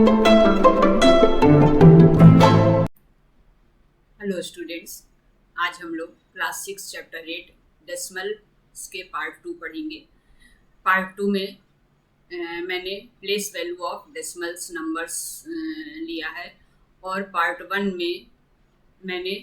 Hello students, आज हम लोग क्लास 6 चैप्टर 8 डेसिमल के पार्ट 2 पढ़ेंगे। पार्ट 2 में मैंने place value of decimals numbers लिया है और पार्ट 1 में मैंने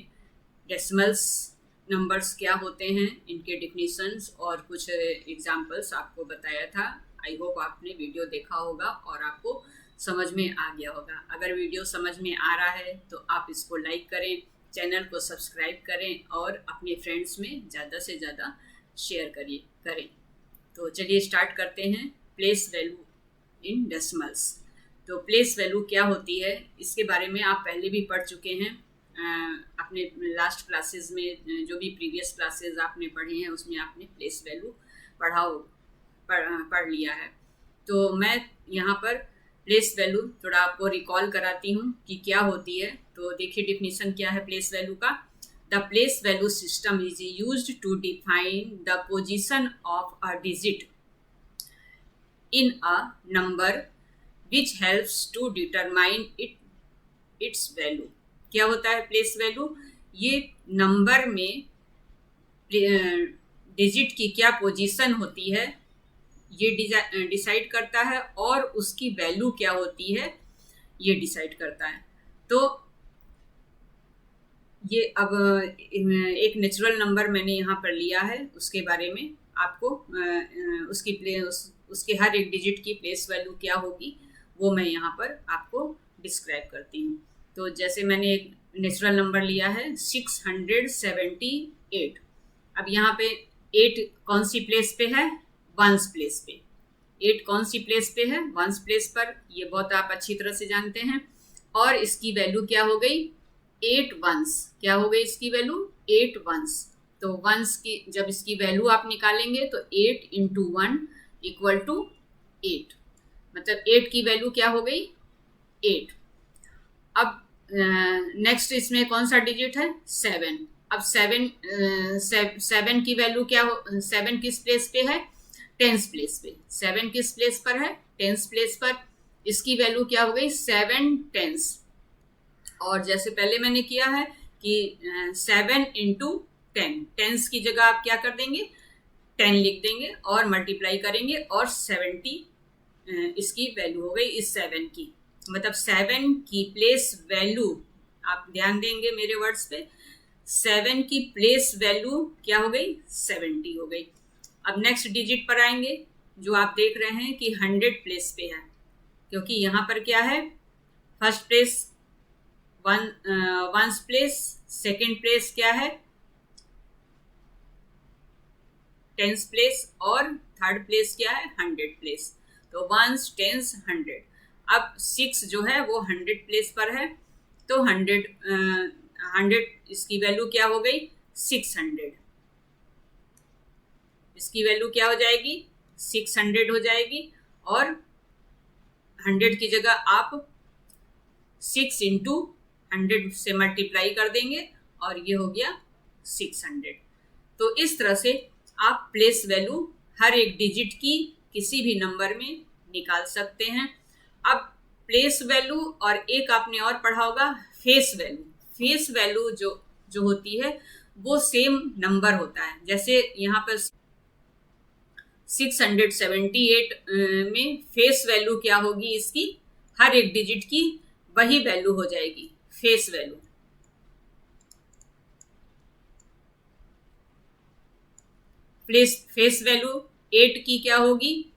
डेसिमल्स नंबर्स क्या होते हैं, इनके डिफिनीशंस और कुछ एग्जांपल्स आपको बताया था। आई होप आपने वीडियो देखा होगा और आपको समझ में आ गया होगा। अगर वीडियो समझ में आ रहा है तो आप इसको लाइक करें, चैनल को सब्सक्राइब करें और अपने फ्रेंड्स में ज़्यादा से ज़्यादा शेयर करें। तो चलिए स्टार्ट करते हैं। Place value in decimals. तो प्लेस वैल्यू क्या होती है, इसके बारे में आप पहले भी पढ़ चुके हैं। अपने लास्ट क्लासेस में जो भी प्रीवियस क्लासेस आपने पढ़े हैं उसमें आपने प्लेस वैल्यू पढ़ लिया है। तो मैं यहाँ पर प्लेस वैल्यू थोड़ा आपको रिकॉल कराती हूँ कि क्या होती है। तो देखिए डिफिनीशन क्या है प्लेस वैल्यू का। The place value system is used to define the position of a digit in a number which helps to determine its value. क्या होता है प्लेस वैल्यू? ये नंबर में डिजिट की क्या पोजीशन होती है ये डिसाइड करता है और उसकी वैल्यू क्या होती है ये डिसाइड करता है। तो ये अब एक नेचुरल नंबर मैंने यहाँ पर लिया है, उसके बारे में आपको उसके हर एक डिजिट की प्लेस वैल्यू क्या होगी वो मैं यहाँ पर आपको डिस्क्राइब करती हूँ। तो जैसे मैंने एक नेचुरल नंबर लिया है 678। अब यहाँ पे 8 कौन सी प्लेस पे है? वंस प्लेस पे। 8 कौन सी प्लेस पे है? वंस प्लेस पर। ये बहुत आप अच्छी तरह से जानते हैं। और इसकी वैल्यू क्या हो गई? 8 वंस। क्या हो गई इसकी वैल्यू? 8 वंस। तो वंस की जब इसकी वैल्यू आप निकालेंगे तो 8 इंटू 1 इक्वल टू 8, मतलब 8 की वैल्यू क्या हो गई? 8। अब नेक्स्ट इसमें कौन सा डिजिट है? 7। अब 7 की वैल्यू क्या हो? 7 किस प्लेस पे है? टेंस प्लेस पे। 7 किस प्लेस पर है? टेंस प्लेस पर। इसकी वैल्यू क्या हो गई? 7 टेंस। और जैसे पहले मैंने किया है कि 7 इंटू 10, टेंस की जगह आप क्या कर देंगे? 10 लिख देंगे और मल्टीप्लाई करेंगे और 70 इसकी वैल्यू हो गई इस 7 की। मतलब 7 की प्लेस वैल्यू, आप ध्यान देंगे मेरे वर्ड्स पे, 7 की प्लेस वैल्यू क्या हो गई? 70 हो गई। अब नेक्स्ट डिजिट पर आएंगे जो आप देख रहे हैं कि 100 प्लेस पे है, क्योंकि यहाँ पर क्या है? First place ones place, second place क्या है? टेंस प्लेस और थर्ड प्लेस क्या है? 100 प्लेस। तो वंस, टेंस, 100। अब 6 जो है वो 100 प्लेस पर है, तो 100 इसकी वैल्यू क्या हो गई? 600। इसकी वैल्यू क्या हो जाएगी? 600 हो जाएगी। और 100 की जगह आप 6 इंटू 100 से मल्टीप्लाई कर देंगे और ये हो गया 600। तो इस तरह से आप प्लेस वैल्यू हर एक डिजिट की किसी भी नंबर में निकाल सकते हैं। अब प्लेस वैल्यू और एक आपने और पढ़ा होगा फेस वैल्यू। फेस वैल्यू जो होती है वो सेम नंबर होता है। जैसे यहाँ पर 678 में फेस वैल्यू क्या होगी? इसकी हर एक डिजिट की वही वैल्यू हो जाएगी, फेस वैल्यू। फेस वैल्यू 8 की क्या होगी?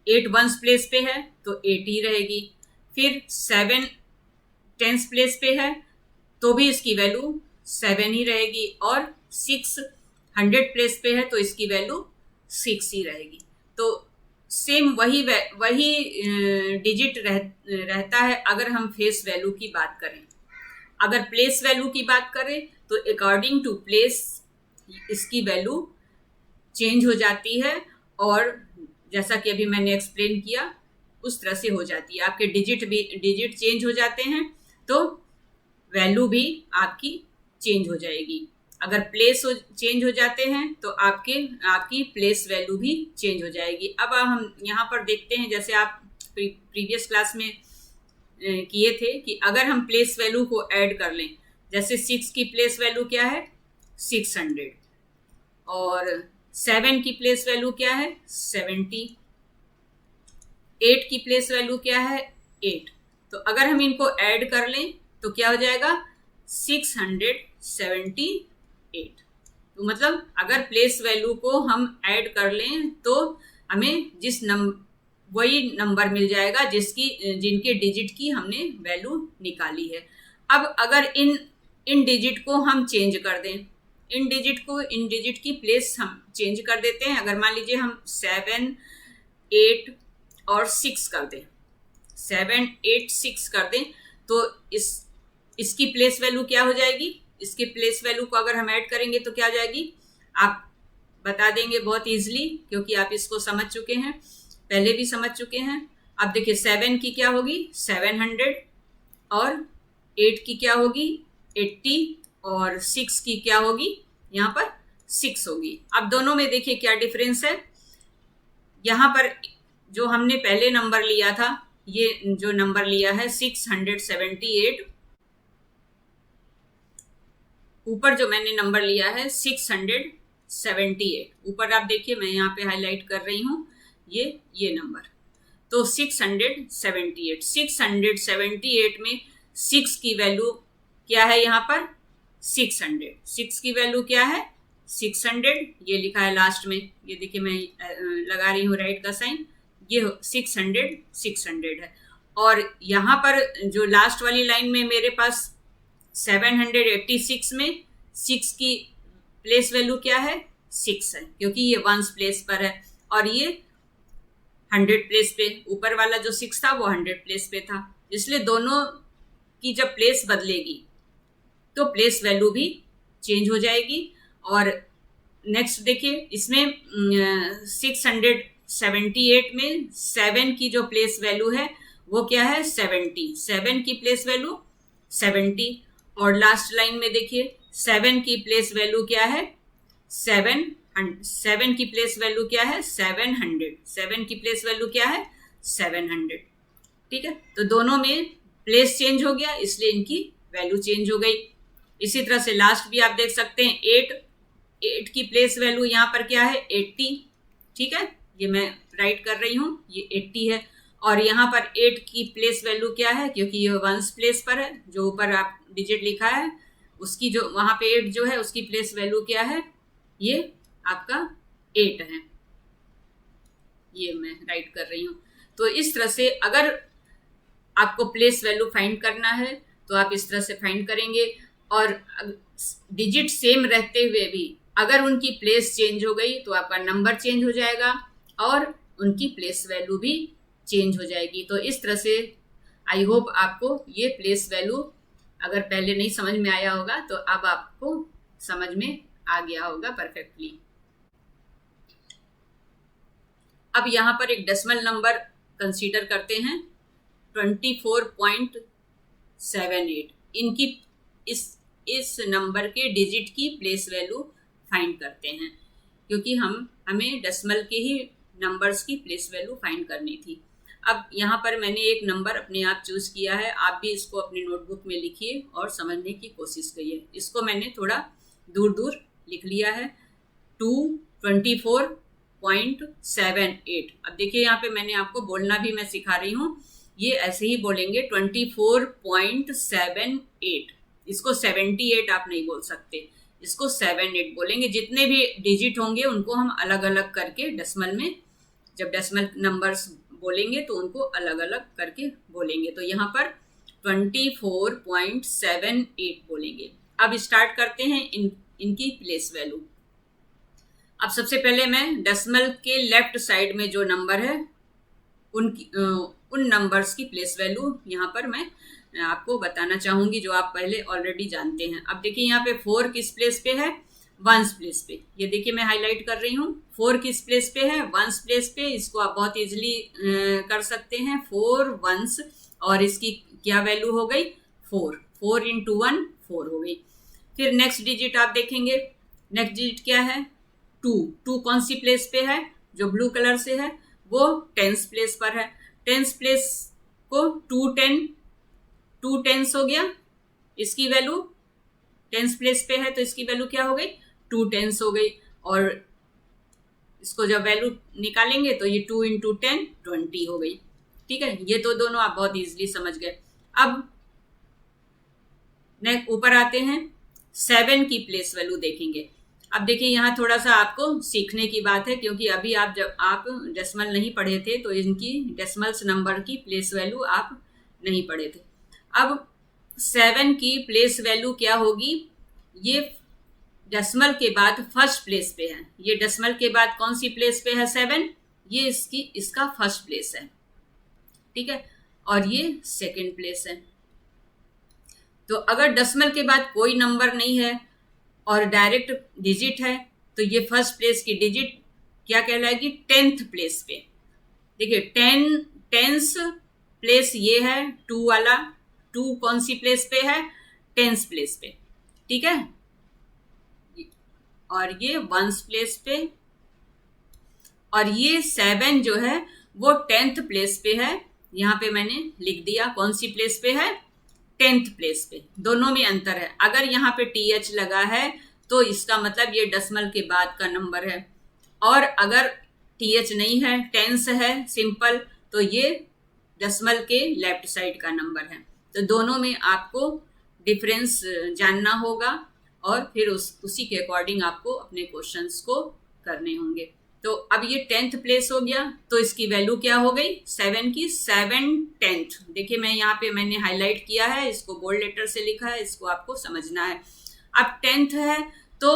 8 वंस प्लेस पे है तो 8 ही रहेगी। फिर 7 टेंस प्लेस पे है तो भी इसकी वैल्यू 7 ही रहेगी। और 6 100 प्लेस पे है तो इसकी वैल्यू 6 ही रहेगी। तो सेम वही डिजिट रहता है अगर हम फेस वैल्यू की बात करें। अगर प्लेस वैल्यू की बात करें तो अकॉर्डिंग टू प्लेस इसकी वैल्यू चेंज हो जाती है और जैसा कि अभी मैंने एक्सप्लेन किया उस तरह से हो जाती है। आपके डिजिट चेंज हो जाते हैं तो वैल्यू भी आपकी चेंज हो जाएगी। अगर प्लेस चेंज हो जाते हैं तो आपकी प्लेस वैल्यू भी चेंज हो जाएगी। अब हम यहाँ पर देखते हैं, जैसे आप प्रीवियस क्लास में किए थे कि अगर हम प्लेस वैल्यू को ऐड कर लें, जैसे 6 की प्लेस वैल्यू क्या है 600 और 7 की प्लेस वैल्यू क्या है 70, 8 की प्लेस वैल्यू क्या है 8। तो अगर हम इनको ऐड कर लें तो क्या हो जाएगा 678। तो मतलब अगर प्लेस वैल्यू को हम ऐड कर लें तो हमें वही नंबर मिल जाएगा जिनके डिजिट की हमने वैल्यू निकाली है। अब अगर इन डिजिट को हम चेंज कर दें, इन डिजिट की प्लेस हम चेंज कर देते हैं। अगर मान लीजिए हम 7, 8 और 6 कर दें, 7, 8, 6 कर दें तो इसकी प्लेस वैल्यू क्या हो जाएगी, इसकी प्लेस वैल्यू को अगर हम ऐड करेंगे तो क्या हो जाएगी, आप बता देंगे बहुत इजीली क्योंकि आप इसको समझ चुके हैं, पहले भी समझ चुके हैं। अब देखिए 7 की क्या होगी 700 और 8 की क्या होगी 80 और 6 की क्या होगी यहाँ पर 6 होगी। अब दोनों में देखिए क्या डिफरेंस है। यहाँ पर जो हमने पहले नंबर लिया था, ये जो नंबर लिया है 678, ऊपर जो मैंने नंबर लिया है 678, ऊपर आप देखिए मैं यहाँ पे हाईलाइट कर रही हूँ ये नंबर। तो 678 में 6 की वैल्यू क्या है यहाँ पर 600, 6 की वैल्यू क्या है 600, ये लिखा है लास्ट में, ये देखिए मैं लगा रही हूँ राइट का साइन, ये 600 है। और यहाँ पर जो लास्ट वाली लाइन में मेरे पास 786 में 6 की प्लेस वैल्यू क्या है 6 है क्योंकि ये वंस प्लेस पर है और ये 100 प्लेस पे, ऊपर वाला जो 6 था वो 100 प्लेस पे था, इसलिए दोनों की जब प्लेस बदलेगी तो प्लेस वैल्यू भी चेंज हो जाएगी। और नेक्स्ट देखिए इसमें 678 में 7 की जो प्लेस वैल्यू है वो क्या है 70, 7 की प्लेस वैल्यू 70 और लास्ट लाइन में देखिए 7 की प्लेस वैल्यू क्या है 7 की प्लेस वैल्यू क्या है 700, 7 की प्लेस वैल्यू क्या है 700। ठीक है, तो दोनों में प्लेस चेंज हो गया इसलिए इनकी वैल्यू चेंज हो गई। इसी तरह से लास्ट भी आप देख सकते हैं 8 की प्लेस वैल्यू यहाँ पर क्या है 80। ठीक है, ये मैं राइट कर रही हूँ, ये 80 है और यहाँ पर 8 की प्लेस वैल्यू क्या है क्योंकि ये वंस प्लेस पर है, जो ऊपर आप डिजिट लिखा है उसकी जो वहां पे 8 जो है उसकी प्लेस वैल्यू क्या है ये आपका 8 है, ये मैं राइट कर रही हूँ। तो इस तरह से अगर आपको प्लेस वैल्यू फाइंड करना है तो आप इस तरह से फाइंड करेंगे और डिजिट सेम रहते हुए भी अगर उनकी प्लेस चेंज हो गई तो आपका नंबर चेंज हो जाएगा और उनकी प्लेस वैल्यू भी चेंज हो जाएगी। तो इस तरह से आई होप आपको ये प्लेस वैल्यू अगर पहले नहीं समझ में आया होगा तो अब आपको समझ में आ गया होगा परफेक्टली। अब यहाँ पर एक डेसिमल नंबर कंसीडर करते हैं 24.78। इनकी इस नंबर के डिजिट की प्लेस वैल्यू फाइंड करते हैं क्योंकि हमें डेसिमल के ही नंबर्स की प्लेस वैल्यू फाइंड करनी थी। अब यहाँ पर मैंने एक नंबर अपने आप चूज किया है, आप भी इसको अपनी नोटबुक में लिखिए और समझने की कोशिश करिए। इसको मैंने थोड़ा दूर दूर लिख लिया है 24.78। अब देखिए यहाँ पे मैंने आपको बोलना भी मैं सिखा रही हूँ, ये ऐसे ही बोलेंगे 24.78। इसको 78 आप नहीं बोल सकते, इसको 78 बोलेंगे। जितने भी डिजिट होंगे उनको हम अलग अलग करके डेसिमल में, जब डेसिमल नंबर्स बोलेंगे तो उनको अलग अलग करके बोलेंगे। तो यहाँ पर 24.78 बोलेंगे। अब स्टार्ट करते हैं इनकी प्लेस वैल्यू। अब सबसे पहले मैं डेसिमल के लेफ्ट साइड में जो नंबर है उन नंबर्स की प्लेस वैल्यू यहाँ पर मैं आपको बताना चाहूंगी जो आप पहले ऑलरेडी जानते हैं। अब देखिए यहाँ पे 4 किस प्लेस पे है वंस प्लेस पे, ये देखिए मैं हाईलाइट कर रही हूँ। 4 किस प्लेस पे है वंस प्लेस पे, इसको आप बहुत इजीली कर सकते हैं 4 वंस और इसकी क्या वैल्यू हो गई 4 into 1 4 हो गई। फिर नेक्स्ट डिजिट आप देखेंगे, नेक्स्ट डिजिट क्या है 2 कौन सी प्लेस पे है जो ब्लू कलर से है वो टेंस प्लेस पर है। टेंस प्लेस को 2 टेंस हो गया, इसकी वैल्यू टेंस प्लेस पे है तो इसकी वैल्यू क्या हो गई, 2 टेंस हो गई। और इसको जब वैल्यू निकालेंगे तो ये 2 इंटू 10 20 हो गई। ठीक है, ये तो दोनों आप बहुत इजीली समझ गए। अब नेक्स्ट ऊपर आते हैं, 7 की प्लेस वैल्यू देखेंगे। अब देखिए यहाँ थोड़ा सा आपको सीखने की बात है, क्योंकि अभी जब आप डेसिमल नहीं पढ़े थे तो इनकी डेसिमल्स नंबर की प्लेस वैल्यू आप नहीं पढ़े थे। अब 7 की प्लेस वैल्यू क्या होगी, ये डेसिमल के बाद फर्स्ट प्लेस पे है। ये डेसिमल के बाद कौन सी प्लेस पे है, 7, ये इसका फर्स्ट प्लेस है। ठीक है, और ये सेकंड प्लेस है। तो अगर डेसिमल के बाद कोई नंबर नहीं है और डायरेक्ट डिजिट है तो ये फर्स्ट प्लेस की डिजिट क्या कहलाएगी, 10th प्लेस पे। देखिए 10th प्लेस ये है 2 वाला, 2 कौन सी प्लेस पे है, 10th प्लेस पे। ठीक है, और ये 1st प्लेस पे, और ये 7 जो है वो 10th प्लेस पे है। यहाँ पे मैंने लिख दिया कौन सी प्लेस पे है, 10th प्लेस पे। दोनों में अंतर है, अगर यहाँ पे TH लगा है तो इसका मतलब ये डेसिमल के बाद का नंबर है, और अगर TH नहीं है, टेंस है सिंपल, तो ये डेसिमल के लेफ्ट साइड का नंबर है। तो दोनों में आपको डिफरेंस जानना होगा और फिर उसी के अकॉर्डिंग आपको अपने क्वेश्चंस को करने होंगे। तो अब ये 10th प्लेस हो गया, तो इसकी वैल्यू क्या हो गई, 7 की 7/10। देखिए मैं यहाँ पे मैंने हाईलाइट किया है, इसको बोल्ड लेटर से लिखा है, इसको आपको समझना है। अब 10th है तो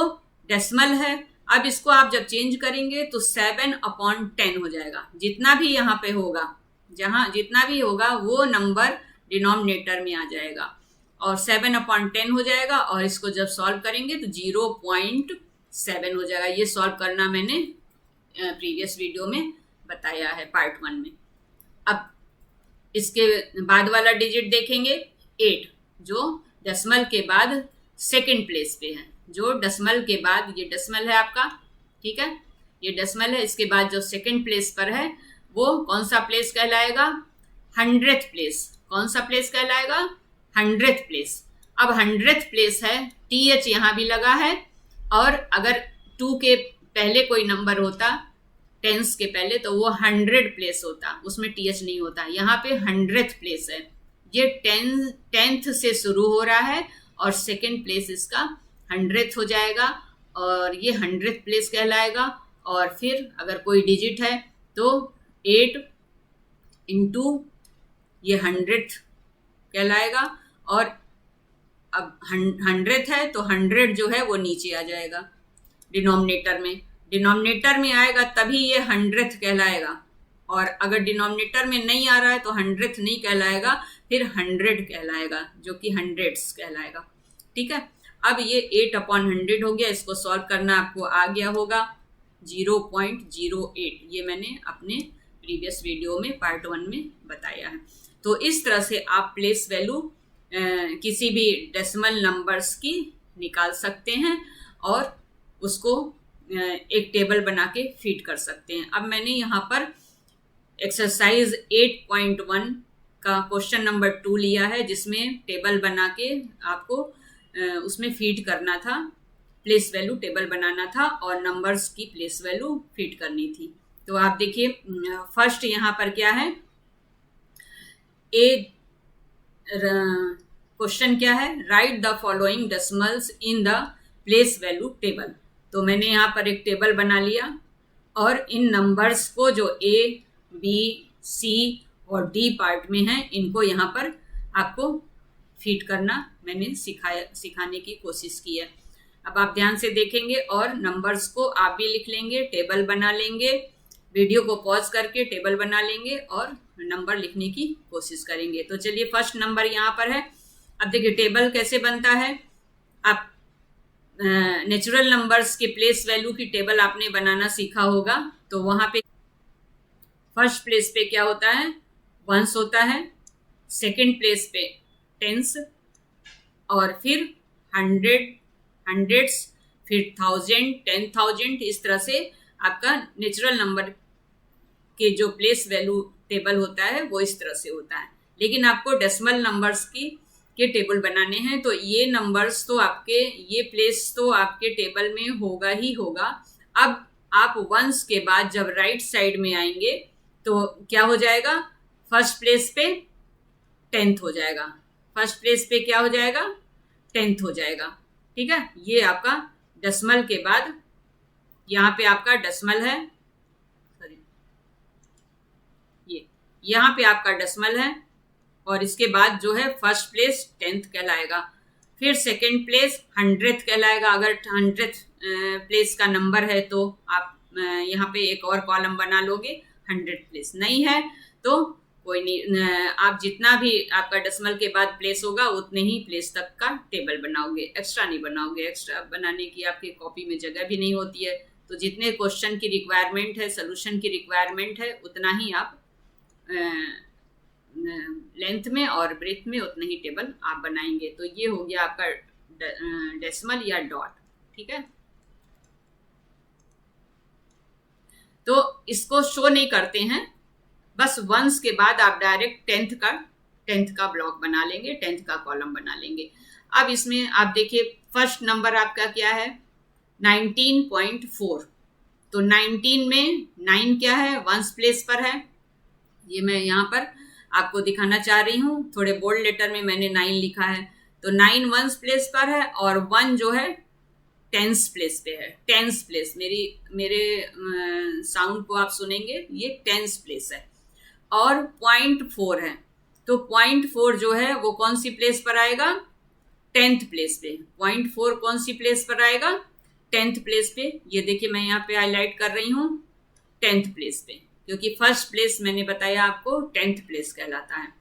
डेसिमल है, अब इसको आप जब चेंज करेंगे तो 7/10 हो जाएगा। जितना भी यहाँ पे होगा, जहाँ जितना भी होगा वो नंबर डिनोमिनेटर में आ जाएगा और 7/10 हो जाएगा, और इसको जब सॉल्व करेंगे तो 0.7 हो जाएगा। ये सॉल्व करना मैंने प्रीवियस वीडियो में बताया है, पार्ट 1 में। अब इसके बाद वाला डिजिट देखेंगे 8, जो डेसिमल के बाद सेकंड प्लेस पे है। जो डेसिमल के बाद, ये डेसिमल है आपका, ठीक है, ये डेसिमल है, इसके बाद जो सेकंड प्लेस पर है वो कौन सा प्लेस कहलाएगा, 100th प्लेस। कौन सा प्लेस कहलाएगा, 100th प्लेस। अब 100th प्लेस है, TH यहाँ भी लगा है, और अगर 2 के पहले कोई नंबर होता, टेंस के पहले, तो वो 100 प्लेस होता, उसमें TH नहीं होता। यहाँ पे 100th प्लेस है, ये 10th से शुरू हो रहा है और सेकंड प्लेस इसका 100th हो जाएगा, और ये 100th प्लेस कहलाएगा। और फिर अगर कोई डिजिट है तो 8 इंटू ये 100th कहलाएगा, और अब 100th है तो 100 जो है वो नीचे आ जाएगा डिनोमिनेटर में। डिनोमिनेटर में आएगा तभी ये 100th कहलाएगा, और अगर डिनोमिनेटर में नहीं आ रहा है तो 100th नहीं कहलाएगा, फिर 100 कहलाएगा, जो कि 100ths कहलाएगा। ठीक है, अब ये 8/100 हो गया। इसको सॉल्व करना आपको आ गया होगा 0.08। ये मैंने अपने प्रीवियस वीडियो में पार्ट 1 में बताया है। तो इस तरह से आप प्लेस वैल्यू किसी भी डेसिमल नंबर्स की निकाल सकते हैं और उसको एक टेबल बना के फीड कर सकते हैं। अब मैंने यहाँ पर एक्सरसाइज 8.1 का क्वेश्चन नंबर 2 लिया है, जिसमें टेबल बना के आपको उसमें फीड करना था, प्लेस वैल्यू टेबल बनाना था और नंबर्स की प्लेस वैल्यू फीड करनी थी। तो आप देखिए फर्स्ट यहाँ पर क्या है, क्वेश्चन क्या है, right the following decimals in the place value table. तो मैंने यहाँ पर एक टेबल बना लिया और इन नंबर्स को जो A, B, C और D पार्ट में है, इनको यहाँ पर आपको फीड करना मैंने सिखाने की कोशिश की है। अब आप ध्यान से देखेंगे और नंबर्स को आप भी लिख लेंगे, टेबल बना लेंगे, वीडियो को पॉज करके टेबल बना लेंगे और नंबर लिखने की कोशिश करेंगे। तो चलिए फर्स्ट नंबर यहाँ पर है। अब देखिए टेबल कैसे बनता है, आप नेचुरल नंबर्स के प्लेस वैल्यू की टेबल आपने बनाना सीखा होगा। तो वहाँ पे फर्स्ट प्लेस पे क्या होता है, 1s होता है, सेकंड प्लेस पे 10s, और फिर 100, 100s, फिर 1000, 10,000। इस तरह से आपका नेचुरल नंबर के जो प्लेस वैल्यू टेबल होता है वो इस तरह से होता है। लेकिन आपको डेसिमल नंबर्स के टेबल बनाने हैं, तो ये नंबर्स तो आपके, ये प्लेस तो आपके टेबल में होगा ही होगा। अब आप वंस के बाद जब राइट साइड में आएंगे तो क्या हो जाएगा, फर्स्ट प्लेस पे 10th हो जाएगा, फर्स्ट प्लेस पे क्या हो जाएगा, 10th हो जाएगा। ठीक है, ये आपका डेसिमल के बाद यहाँ पे आपका डेसिमल है, सॉरी ये यहाँ पे आपका डेसिमल है, और इसके बाद जो है फर्स्ट प्लेस 10th कहलाएगा, फिर सेकंड प्लेस 100th कहलाएगा। अगर 100th प्लेस का नंबर है तो आप यहाँ पे एक और कॉलम बना लोगे। 100 प्लेस नहीं है तो कोई नहीं, आप जितना भी आपका डेसिमल के बाद प्लेस होगा उतने ही प्लेस तक का टेबल बनाओगे, एक्स्ट्रा नहीं बनाओगे। एक्स्ट्रा बनाने की आपकी कॉपी में जगह भी नहीं होती है, तो जितने क्वेश्चन की रिक्वायरमेंट है, सोल्यूशन की रिक्वायरमेंट है, उतना ही आप लेंथ में और ब्रेथ में उतने ही टेबल आप बनाएंगे। तो ये हो गया आपका डेसिमल या डॉट। ठीक है, तो इसको शो नहीं करते हैं, बस वंस के बाद आप डायरेक्ट 10th का ब्लॉक बना लेंगे, 10th का कॉलम बना लेंगे। अब इसमें आप देखिए फर्स्ट नंबर आपका क्या है, 19.4। तो 19 में 9 क्या है, वंस प्लेस पर है। ये मैं यहाँ पर आपको दिखाना चाह रही हूँ, थोड़े बोल्ड लेटर में मैंने 9 लिखा है। तो 9 वंस प्लेस पर है और 1 जो है 10th प्लेस पे है। 10th प्लेस, मेरे साउंड को आप सुनेंगे, ये 10th प्लेस है। और 0.4 है, तो 0.4 जो है वो कौन सी प्लेस पर आएगा, 10th प्लेस पे। 0.4 कौन सी प्लेस पर आएगा, 10th प्लेस पे। ये देखिए मैं यहाँ पे हाईलाइट कर रही हूँ 10th प्लेस पे, क्योंकि फर्स्ट प्लेस मैंने बताया आपको 10th प्लेस कहलाता है।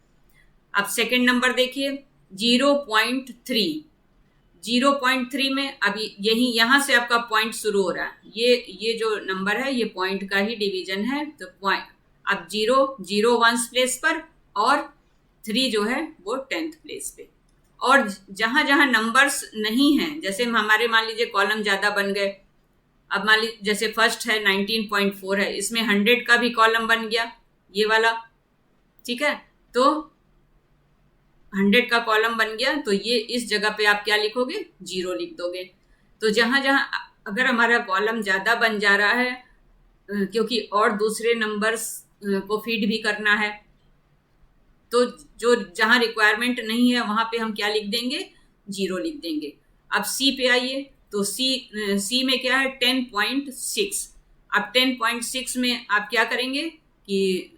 अब सेकंड नंबर देखिए 0.3। 0.3 में अभी यही यहाँ से आपका पॉइंट शुरू हो रहा है। ये जो नंबर है ये पॉइंट का ही डिवीजन है। तो पॉइंट अब 0 वंस प्लेस पर और 3 जो है वो 10th प्लेस पे। और जहां जहां नंबर्स नहीं हैं, जैसे हमारे मान लीजिए कॉलम ज्यादा बन गए, अब मान लीजिए जैसे फर्स्ट है 19.4 है, इसमें 100 का भी कॉलम बन गया ये वाला। ठीक है, तो 100 का कॉलम बन गया, तो ये इस जगह पे आप क्या लिखोगे, 0 लिख दोगे। तो जहां जहां अगर हमारा कॉलम ज्यादा बन जा रहा है, क्योंकि और दूसरे नंबर्स को फीड भी करना है, तो जो जहां रिक्वायरमेंट नहीं है वहां पे हम क्या लिख देंगे, 0 लिख देंगे। अब सी पे आइए, तो सी में क्या है 10.6। अब 10.6 में आप क्या करेंगे कि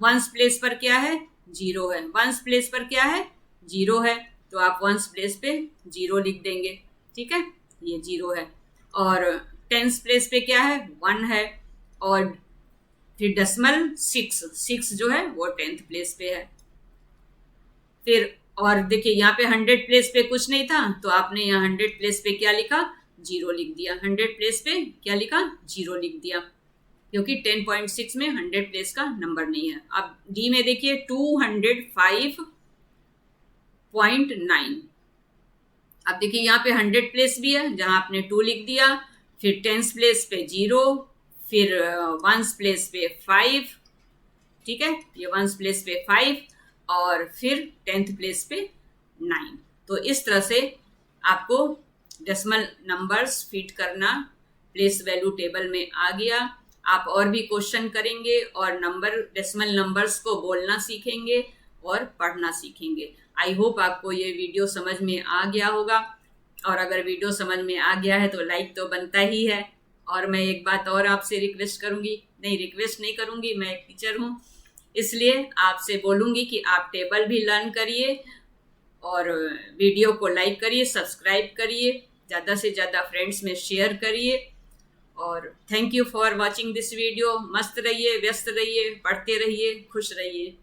वंस प्लेस पर क्या है, 0 है। वंस प्लेस पर क्या है, 0 है, तो आप वंस प्लेस पे 0 लिख देंगे। ठीक है, ये 0 है। और 10th प्लेस पे क्या है, 1 है। और फिर डेसिमल 6 जो है वो 10th प्लेस पे है। फिर और देखिए यहाँ पे 100 प्लेस पे कुछ नहीं था, तो आपने यहाँ 100 प्लेस पे क्या लिखा, 0 लिख दिया। 100 प्लेस पे क्या लिखा, 0 लिख दिया, क्योंकि 10.6 में 100 प्लेस का नंबर नहीं है। अब डी में देखिए 205.9। अब देखिए यहाँ पे 100 प्लेस भी है, जहां आपने 2 लिख दिया, फिर 10th प्लेस पे 0, फिर वंस प्लेस पे 5। ठीक है, ये वंस प्लेस पे 5 और फिर 10th प्लेस पे 9। तो इस तरह से आपको डेसिमल नंबर्स फिट करना प्लेस वैल्यू टेबल में आ गया। आप और भी क्वेश्चन करेंगे और डेसिमल नंबर्स को बोलना सीखेंगे और पढ़ना सीखेंगे। आई होप आपको ये वीडियो समझ में आ गया होगा, और अगर वीडियो समझ में आ गया है तो लाइक तो बनता ही है। और मैं एक बात और आपसे रिक्वेस्ट नहीं करूंगी, मैं एक टीचर हूँ, इसलिए आपसे बोलूंगी कि आप टेबल भी लर्न करिए और वीडियो को लाइक करिए, सब्सक्राइब करिए, ज़्यादा से ज़्यादा फ्रेंड्स में शेयर करिए। और thank you for watching this video. मस्त रहिए, व्यस्त रहिए, पढ़ते रहिए, खुश रहिए।